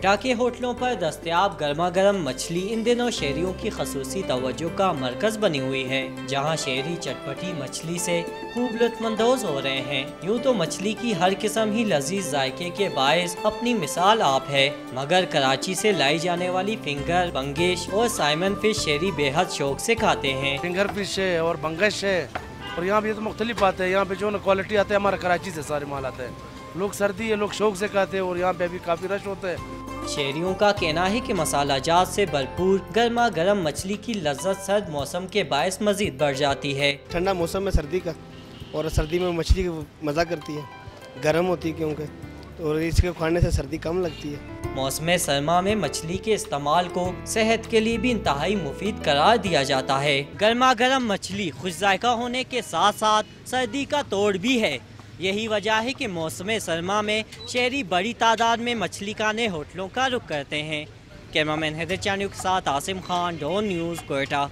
کوئٹہ کے ہوٹلوں پر دستیاب گرما گرم مچھلی ان دنوں شہریوں کی خصوصی توجہ کا مرکز بنی ہوئی ہے، جہاں شہری چٹپٹی مچھلی سے خوب لطف اندوز ہو رہے ہیں۔ یوں تو مچھلی کی ہر قسم ہی لذیذ ذائقے کے باعث اپنی مثال آپ ہے، مگر کراچی سے لائی جانے والی فنگر، بنگش اور سائمن فش شہری بے حد شوق سے کھاتے ہیں۔ فنگر فش ہے اور بنگش ہے، اور یہاں پہ تو مختلف بات ہے، یہاں پہ جو کوالٹی آتا ہے ہمارا کراچی سے سارے مال آتا ہے، لوگ سردی ہے، لوگ شوق سے کھاتے ہیں، اور یہاں پہ بھی کافی رش ہوتا ہے۔ شہریوں کا کہنا ہے کہ مسالہ جات سے بھرپور گرما گرم مچھلی کی لذت سرد موسم کے باعث مزید بڑھ جاتی ہے۔ ٹھنڈا موسم ہے سردی کا، اور سردی میں مچھلی مزہ کرتی ہے، گرم ہوتی ہے کیونکہ، اور اس کے کھانے سے سردی کم لگتی ہے۔ موسم سرما میں مچھلی کے استعمال کو صحت کے لیے بھی انتہائی مفید قرار دیا جاتا ہے۔ گرما گرم مچھلی خوش ذائقہ ہونے کے ساتھ ساتھ سردی کا توڑ بھی ہے۔ یہی وجہ ہے کہ موسم سرما میں شہری بڑی تعداد میں مچھلی کھانے ہوٹلوں کا رخ کرتے ہیں۔ کیمرہ مین حیدر چانیو کے ساتھ عاصم خان، ڈون نیوز، کوئٹہ۔